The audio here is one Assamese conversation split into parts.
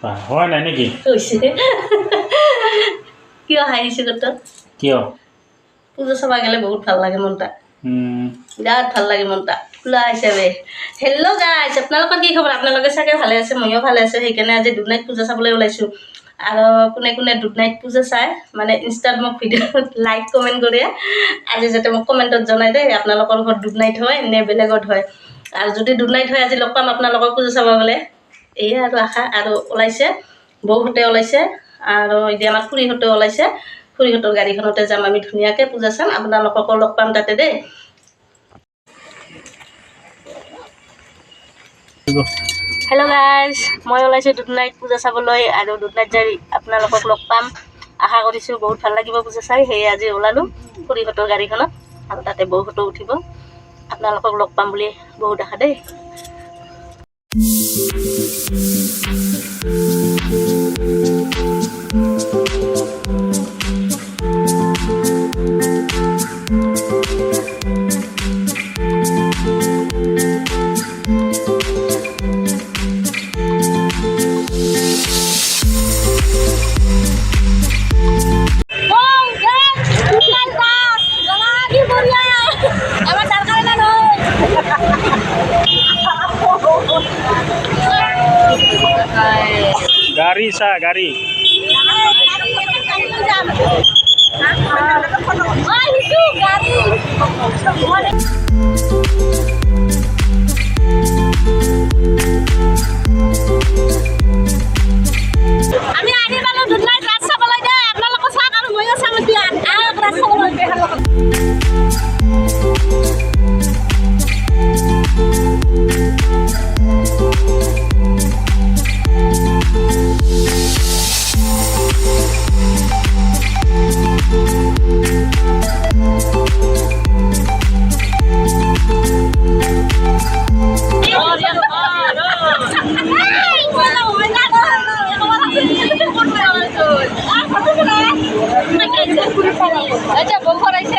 হয় নাই নেকি কিয় হাঁহিছে কত কিয় পূজা চাব গেলে বহুত ভাল লাগে মনটা বিৰাট ভাল লাগে মনটা খোলা হিচাপে হেল্ল' গাইজ আপোনালোকৰ কি খবৰ আপোনালোকে চাগে ভালে আছে ময়ো ভালে আছোঁ সেইকাৰণে আজি দুধ নাইট পূজা চাবলৈ ওলাইছোঁ আৰু কোনে কোনে দুধ নাইট পূজা চাই মানে ইনষ্টাত মোক ভিডিঅ'ত লাইক কমেণ্ট কৰে আজি যাতে মোক কমেণ্টত জনাই দেই আপোনালোকৰ ঘৰত দুধ নাইট হয় নে বেলেগত হয় আৰু যদি দুধ নাইট হয় আজি লগ পাম আপোনালোকৰ পূজা চাব গ'লে এয়ে আৰু আশা আৰু ওলাইছে বৌহঁতে ওলাইছে আৰু এতিয়া আমাৰ খুৰীহঁতে ওলাইছে খুৰীহঁতৰ গাড়ীখনতে যাম আমি ধুনীয়াকৈ পূজা চাম আপোনালোককো লগ পাম তাতে দেই হেল্ল' গাইজ মই ওলাইছোঁ দুধ নাইট পূজা চাবলৈ আৰু দুধ নাইট যাই আপোনালোকক লগ পাম আশা কৰিছোঁ বহুত ভাল লাগিব পূজা চাই সেয়ে আজি ওলালোঁ খুৰীহঁতৰ গাড়ীখনত আৰু তাতে বৌহঁতো উঠিব আপোনালোকক লগ পাম বুলি বহুত আশা দেই গাড়ী চা গাড়ী আমি আহি পালোঁ দুধ নাইট ৰাস চাবলৈ দেই আপোনালোকে চাওক আৰু ময়ো চাম এতিয়া ৰাস চাবলৈ আচ্ছা বংশৰ আহিছে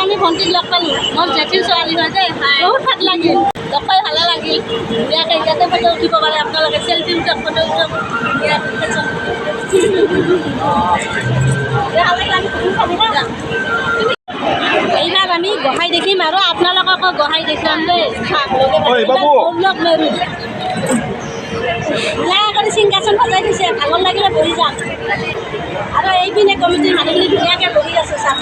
আমি ভণ্টিক লগ পালোঁ মোৰ জেঠিৰ ছোৱালী হয় যে বহুত ভাল লাগিল লগ পাই ভালে লাগিল ধুনীয়াকৈ ইয়াতে ফটো উঠিব পাৰে আপোনালোকে চেল্ফি উঠক ফটো উঠক এইবাৰ আমি গোহাঁই দেখিম আৰু আপোনালোককো গোহাঁই দেখুৱাম দেই লগ মেৰু ধুনীয়া কৰি চিংকাচন সজাই দিছে ভাগৰ লাগিলে বহি যাম আৰু এইপিনে কমিটিৰ মানুহখিনি ধুনীয়াকৈ বহি আছে চাম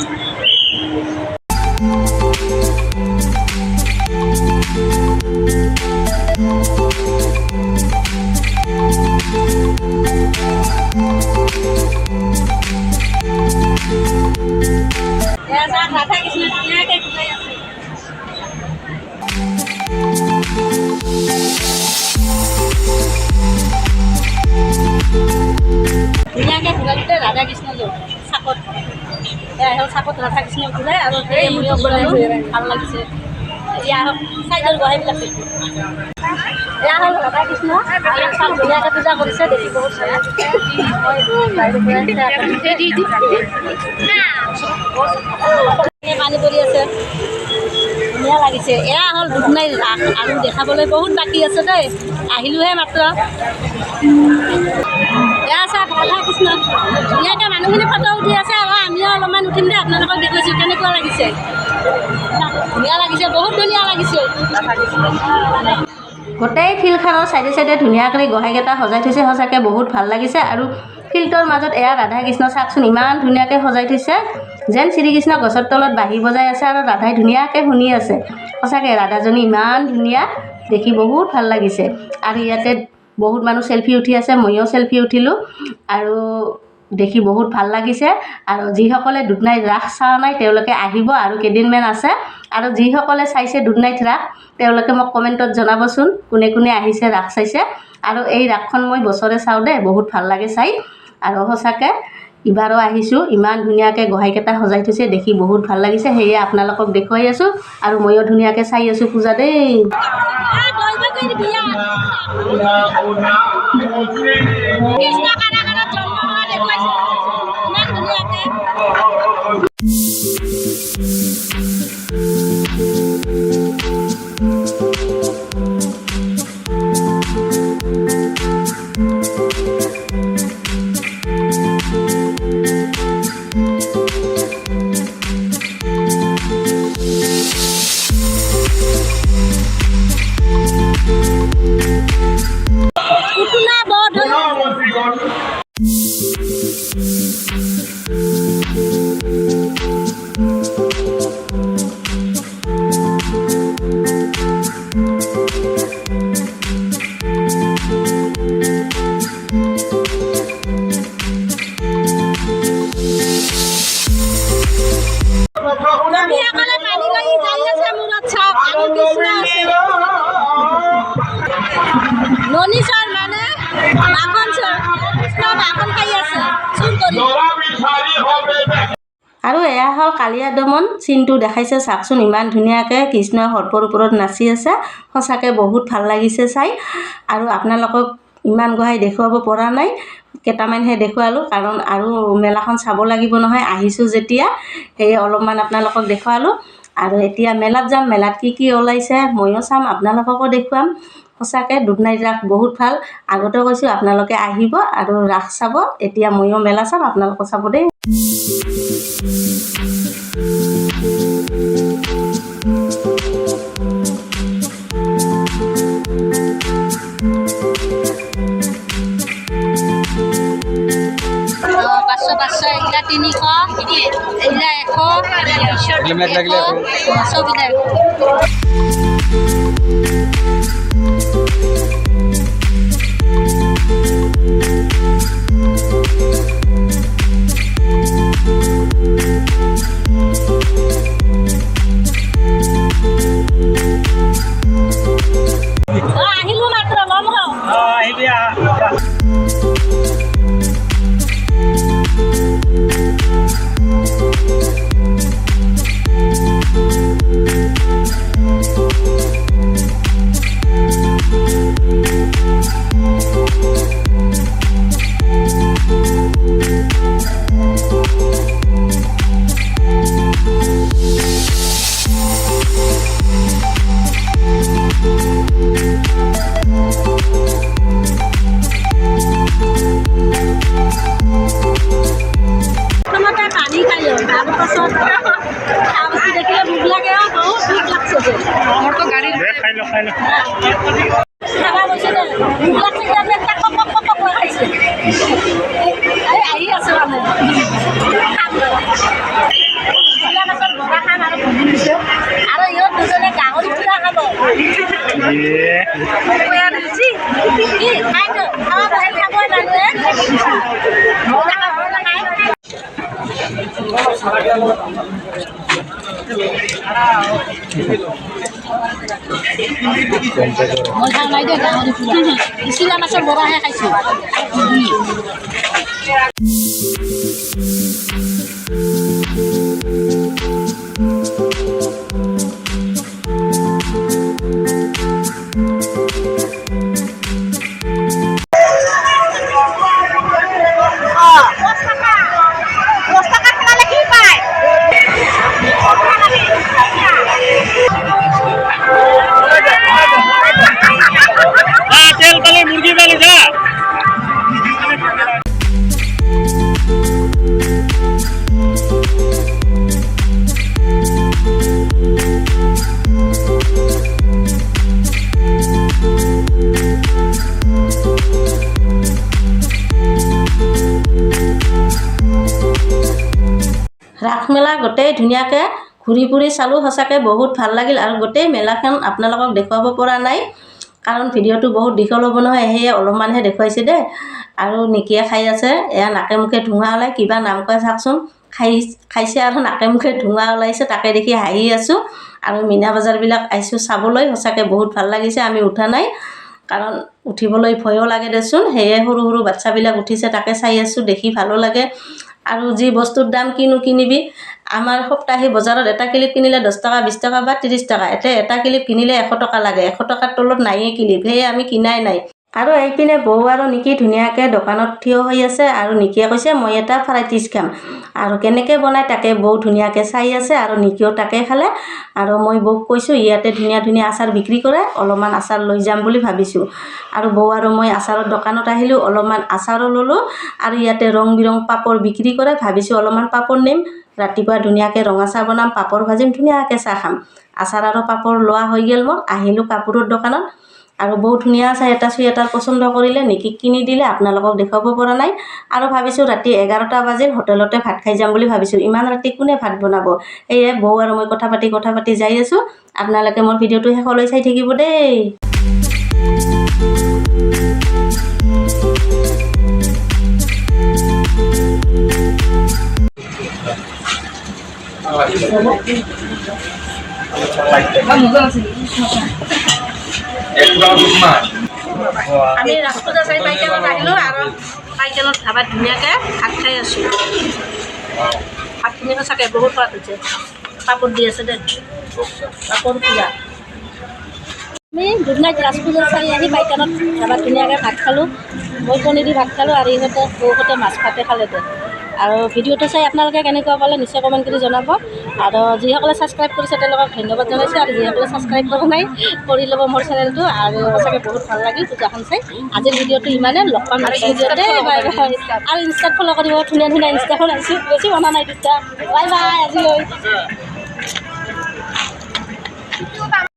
ৰাধা কৃষ্ণ ধুনীয়াকৈ ঘূৰাই আছে ধুনীয়াকৈ ঘূৰাইছে ৰাধা কৃষ্ণ চাকত চাকত ৰাধা কৃষ্ণ ঘূৰাই আৰু ভাল লাগিছে এয়া চাইডৰ গোহাঁইবিলাক এয়া হ'ল ৰাধা কৃষ্ণ চাল ধুনীয়াকৈ পূজা কৰিছে দেখি বহুত পানী পৰি আছে ধুনীয়া লাগিছে এয়া হ'ল দুধ নাইট ৰাস আৰু দেখাবলৈ বহুত বাকী আছে দেই আহিলোঁহে মাত্ৰ এয়া চাওক ৰাধা কৃষ্ণ ধুনীয়াকৈ মানুহখিনি ফটো উঠি আছে আৰু আমিও অলপমান উঠিম দেই আপোনালোকক দেখুৱাইছোঁ কেনেকুৱা লাগিছে ধুনীয়া লাগিছে বহুত ধুনীয়া লাগিছে গোটেই ফিল্ডখনৰ চাইডে চাইডে ধুনীয়াকৈ গোহাঁইকেইটা সজাই থৈছে সঁচাকৈ বহুত ভাল লাগিছে আৰু ফিল্ডৰ মাজত এয়া ৰাধা কৃষ্ণ চাওকচোন ইমান ধুনীয়াকৈ সজাই থৈছে যেন শ্ৰীকৃষ্ণ গছৰ তলত বাঁহী বজাই আছে আৰু ৰাধাই ধুনীয়াকৈ শুনি আছে সঁচাকৈ ৰাধাজনী ইমান ধুনীয়া দেখি বহুত ভাল লাগিছে আৰু ইয়াতে বহুত মানুহ চেল্ফি উঠি আছে ময়ো চেল্ফি উঠিলোঁ আৰু দেখি বহুত ভাল লাগিছে আৰু যিসকলে দুধ নাইট ৰাস চোৱা নাই তেওঁলোকে আহিব আৰু কেইদিনমান আছে আৰু যিসকলে চাইছে দুধ নাইট ৰাস তেওঁলোকে মোক কমেণ্টত জনাবচোন কোনে কোনে আহিছে ৰাস চাইছে আৰু এই ৰাসখন মই বছৰে চাওঁ দেই বহুত ভাল লাগে চাই আৰু সঁচাকৈ ইবাৰো আহিছোঁ ইমান ধুনীয়াকৈ গোহাঁইকেইটা সজাই থৈছে দেখি বহুত ভাল লাগিছে সেয়ে আপোনালোকক দেখুৱাই আছোঁ আৰু ময়ো ধুনীয়াকৈ চাই আছোঁ পূজা দেই কৃষ্ণ কাৰাগাৰত জন্ম ননীশ্বৰ মানে মাখন মাখন খাই আছে আৰু এয়া হ'ল কালিয়া দমন চিনটো দেখাইছে চাওকচোন ইমান ধুনীয়াকৈ কৃষ্ণই সৰ্পৰ ওপৰত নাচি আছে সঁচাকৈ বহুত ভাল লাগিছে চাই আৰু আপোনালোকক ইমান গহাই দেখুৱাব পৰা নাই কেইটামানহে দেখুৱালোঁ কাৰণ আৰু মেলাখন চাব লাগিব নহয় আহিছোঁ যেতিয়া সেয়ে অলপমান আপোনালোকক দেখুৱালোঁ আৰু এতিয়া মেলাত যাম মেলাত কি ওলাইছে ময়ো চাম আপোনালোককো দেখুৱাম সঁচাকৈ দুধনৈত ৰাস বহুত ভাল আগতে কৈছোঁ আপোনালোকে আহিব আৰু ৰাস চাব এতিয়া ময়ো মেলা চাম আপোনালোকক চাব দেই পাঁচশ এইগিলা 300 এইগিলা 100 চবগিলা আহিলোঁ মাত্ৰ ল'ম আহিবি আৰু ইহঁত দুজনে গাহৰি পুৰা খাব মই খাওঁ নাই দে গাহৰি পুৰা চিলা মাছৰ বৰাহে খাইছোঁ ৰাস মেলা গোটেই ধুনীয়াকৈ ঘূৰি ফুৰি চালোঁ সঁচাকৈ বহুত ভাল লাগিল আৰু গোটেই মেলাখন আপোনালোকক দেখুৱাব পৰা নাই কাৰণ ভিডিঅ'টো বহুত দীঘল হ'ব নহয় সেয়ে অলপমানহে দেখুৱাইছে দেই আৰু নিকিয়ে খাই আছে এয়া নাকে মুখে ধোঁৱা ওলাই কিবা নাম কয় চাওকচোন খাইছে আৰু নাকে মুখে ধোঁৱা ওলাইছে তাকে দেখি হাঁহি আছোঁ আৰু মীনা বজাৰবিলাক আহিছোঁ চাবলৈ সঁচাকৈ বহুত ভাল লাগিছে আমি উঠা নাই কাৰণ উঠিবলৈ ভয়ো লাগে দেচোন সেয়ে সৰু সৰু বাচ্চাবিলাক উঠিছে তাকে চাই আছোঁ দেখি ভালো লাগে আৰু যি বস্তুৰ দাম কিনিবি আমাৰ সপ্তাহী বজাৰত এটা ক্লিপ কিনিলে 10 টকা 20 টকা বা 30 টকা এটা ক্লিপ কিনিলে 100 টকা লাগে 100 টকাৰ তলত নাইয়ে ক্লিপ সেয়ে আমি কিনাই নাই আৰু এইপিনে বৌ আৰু নিকি ধুনীয়াকৈ দোকানত থিয় হৈ আছে আৰু নিকিয়ে কৈছে মই এটা ফ্ৰাইড ৰাইচ খাম আৰু কেনেকৈ বনায় তাকে বৌ ধুনীয়াকৈ চাই আছে আৰু নিকিয়েও তাকে খালে আৰু মই বৌক কৈছোঁ ইয়াতে ধুনীয়া ধুনীয়া আচাৰ বিক্ৰী কৰে অলপমান আচাৰ লৈ যাম বুলি ভাবিছোঁ আৰু বৌ আৰু মই আচাৰৰ দোকানত আহিলোঁ অলপমান আচাৰো ল'লোঁ আৰু ইয়াতে ৰং বিৰং পাপৰ বিক্ৰী কৰে ভাবিছোঁ অলপমান পাপৰ নিম ৰাতিপুৱা ধুনীয়াকৈ ৰঙা চাহ বনাম পাপৰ ভাজিম ধুনীয়াকৈ চাহ খাম আচাৰ আৰু পাপৰ লোৱা হৈ গ'ল মোৰ আহিলোঁ কাপোৰৰ দোকানত আৰু বহুত ধুনীয়া চাই এটা চুৱেটাৰ পচন্দ কৰিলে নিকিক কিনি দিলে আপোনালোকক দেখুৱাব পৰা নাই আৰু ভাবিছোঁ ৰাতি 11টা বাজিল হোটেলতে ভাত খাই যাম বুলি ভাবিছোঁ ইমান ৰাতি কোনে ভাত বনাব সেয়ে বৌ আৰু মই কথা পাতি যাই আছোঁ আপোনালোকে মোৰ ভিডিঅ'টো শেষলৈ চাই থাকিব দেই আমি ৰাজপূজা চাই পাইকেলত আহিলোঁ আৰু পাইকেলত ধাবাত ধুনীয়াকৈ ভাত খাই আছোঁ ভাতখিনি সঁচাকৈ বহুত সোৱাদ হৈছে পাপৰ দি আছে দে পাপৰ পূজা আমি গুড নাইট ৰাজপূজা চাই আহি পাইকেলত ধাবাত ধুনীয়াকৈ ভাত খালোঁ মই কণী দি ভাত খালোঁ আৰু ইহঁতে বৌহঁতে মাছ ভাতে খালে দে আৰু ভিডিঅ'টো চাই আপোনালোকে কেনেকুৱা পালে নিশ্চয় কমেণ্ট কৰি জনাব আৰু যিসকলে ছাবস্ক্ৰাইব কৰিছে তেওঁলোকক ধন্যবাদ জনাইছোঁ আৰু যিসকলে ছাবস্ক্ৰাইব কৰা নাই কৰি ল'ব মোৰ চেনেলটো আৰু সঁচাকৈ বহুত ভাল লাগিল পূজাখন চাই আজিৰ ভিডিঅ'টো ইমানে লগ পাম নেক্সট ভিডিঅ'তে বাই বাই আৰু ইনষ্টাত ফ'ল' কৰিব ধুনীয়া ধুনীয়া ইনষ্টাখন আহিছোঁ বেছি বনা নাই দুটা বাই বাই আজিলৈ